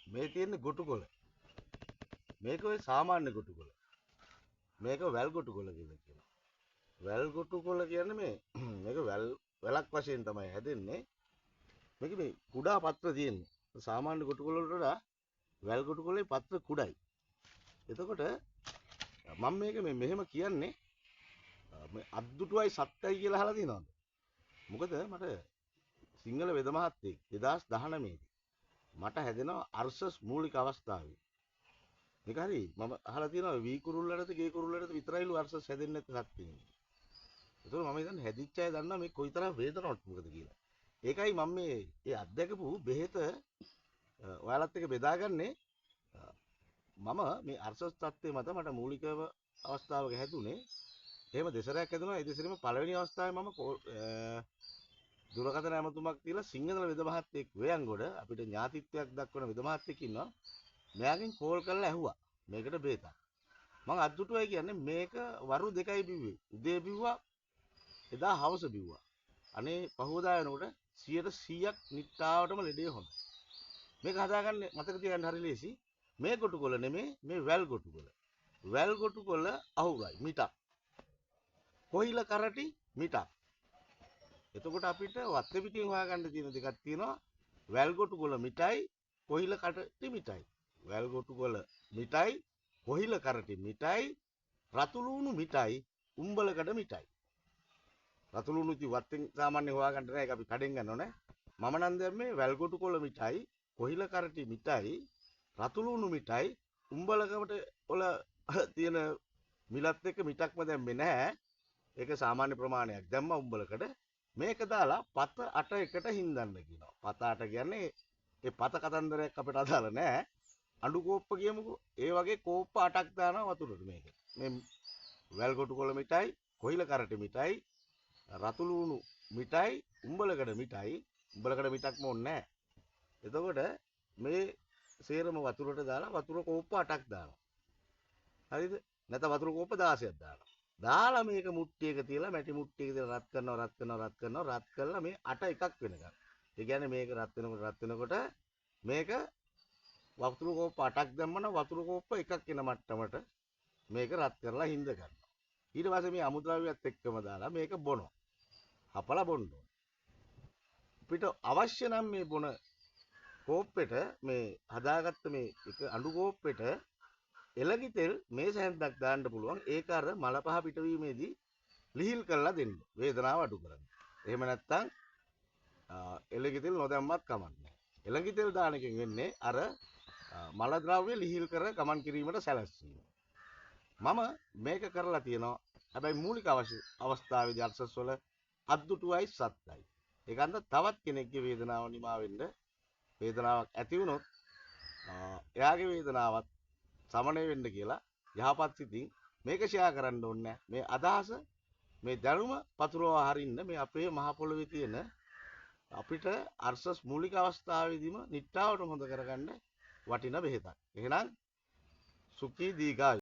මේ තියෙන්නේ ගොටුකොළ. මේක ඔය සාමාන්‍ය ගොටුකොළ. මේක වැල් ගොටුකොළ කියලා කියනවා. වැල් ගොටුකොළ කියන්නේ මේක වැලක් වශයෙන් තමයි හැදෙන්නේ. මේක මේ කුඩා පත්‍ර තියෙන්නේ. සාමාන්‍ය ගොටුකොළ වලට වඩා වැල් ගොටුකොළේ පත්‍ර කුඩායි. එතකොට මම මේක මෙහෙම කියන්නේ මේ අද්දුටුවයි සත්තයි කියලා අහලා තියෙනවද? මොකද මට සිංහල වෙද මහත්තයෙක් 2019 දී මට හැදෙනවා අර්සස් මූලික අවස්ථාවේ. මේක හරි මම අහලා තියෙනවා වී කුරුල්ලටද ගේ කුරුල්ලටද විතරයිලු අර්සස් හැදෙන්නේ නැති සත්‍යනේ. ඒතකොට මම හිතන්නේ හැදිච්ච අය දන්නවා මේ කොයිතරම් වේදනාවක් මොකද කියලා. ඒකයි මම මේ අත්දැකපු බෙහෙත ඔයාලත් එක්ක බෙදාගන්නේ. මම මේ අර්සස් තත්ත්වයේ මත මට මූලිකව අවස්ථාවක හැදුනේ. එහෙම දෙසරයක් හැදුනා. ඒ දෙසරෙම පළවෙනි අවස්ථාවේ මම දුරකථන ඇමතුමක් තියලා සිංහල වෙද මහත්තයෙක් වේයන්ගොඩ අපිට ඥාතිත්වයක් දක්වන වෙද මහත්තයෙක් ඉන්නවා. මෙයාගෙන් කෝල් කරලා ඇහුවා මේකට බේතක්. මම අද්දුටුවයි කියන්නේ මේක වරු දෙකයි බිව්වේ. උදේ බිව්වා එදා හවස බිව්වා. අනේ පහවදා වෙනකොට 100%ක් නිට්ටාවටම ලෙඩේ හොඳ. මේක හදාගන්න මතක තියාගන්න හරි ලේසි. මේ ගොටුකොළ නෙමේ මේ වැල් ගොටුකොළ. වැල් ගොටුකොළ අහුරයි මිටක්. කොහිල කරටි මිටක්. එතකොට අපිට වත්තේ පිටින් හොයාගන්න තියෙන දෙකක් තියෙනවා. වැල් ගොටුකොළ මිටයි කොහිල කරටි මිටයි. වැල් ගොටුකොළ මිටයි කොහිල කරටි මිටයි රතු ලුණු මිටයි උම්බලකඩ මිටයි. රතු ලුණු ඉති වත්තෙන් සාමාන්‍ය හොයාගන්න නෑ ඒක අපි කඩෙන් ගන්නව නේ. මම නම් දැම්මේ වැල් ගොටුකොළ මිටයි කොහිල කරටි මිටයි රතු ලුණු මිටයි උම්බලකඩ වල තියෙන මිලත් එක්ක මිටක්ම දැම්මේ නැහැ. ඒක සාමාන්‍ය ප්‍රමාණයක් දැම්මා උම්බලකඩ. මේක දාලා පත 8 එකට හින්දන්න කියනවා. පත 8 කියන්නේ ඒ පත කතන්දරයක් අපිට අදාළ නැහැ. අඬු කෝප්ප කියමුකෝ. ඒ වගේ කෝප්ප 8ක් දානවා වතුරට මේක. මේ වැල් ගොටුකොළ මිටයි, කොහිල කරටි මිටයි, රතු ලුණු මිටයි, උම්බලකඩ මිටයි. උම්බලකඩ මිටක්ම ඕනේ නැහැ. එතකොට මේ සේරම වතුරට දාලා වතුර කෝප්ප 8ක් දානවා. හරිද? නැත්නම් වතුර කෝප්ප 16ක් දානවා. දාලා මේක මුට්ටියක තියලා මැටි මුට්ටියක තියලා රත් කරලා මේ 8 එකක් වෙනකම්. ඒ කියන්නේ මේක රත් වෙනකොට මේක වතුර කෝප්ප 8ක් දැම්මම වතුර කෝප්ප එකක් එන මට්ටමට මේක රත් කරලා හිඳ ගන්නවා. ඊට පස්සේ මේ අමුද්‍රව්‍යයත් එක්කම දාලා මේක බොනවා. හපලා බොන්න ඕන. අපිට අවශ්‍ය නම් මේ බොන කෝප්පෙට මේ හදාගත්ත මේ එක අඬු කෝප්පෙට එළගි තෙල් මේස හැන්දක් දාන්න පුළුවන්. ඒක අර මල පහ පිටවීමේදී ලිහිල් කරලා දෙන්න. වේදනාව අඩු කරන්න. එහෙම නැත්නම් එළගි තෙල් නොදැම්මත් කමන්නේ. එළගි තෙල් දාන එකෙන් වෙන්නේ අර මල ද්‍රව්‍ය ලිහිල් කර ගමන් කිරීමට සැලැස්වීම. මම මේක කරලා තියෙනවා. හැබැයි මූලික අවස්ථාවේදී අර්සස් වල අද්දුටුවයි සත්තයි. ඒකන්ද තවත් කෙනෙක්ගේ වේදනාව නිමා වෙන්න වේදනාවක් ඇති වුණොත් එයාගේ වේදනාවත් සමනය වෙන්න කියලා යහපත් සිතින් මේක ෂෙයා කරන්න ඕනේ. මේ අදහස මේ දැනුම පතුරවා හරින්න මේ අපේ මහ පොළොවේ තියෙන අපිට අර්සස් මූලික අවස්ථාවේදීම නිට්ටාවට හොඳ කරගන්න වටින බෙහෙතක්. එහෙනම් සුඛී දීඝායු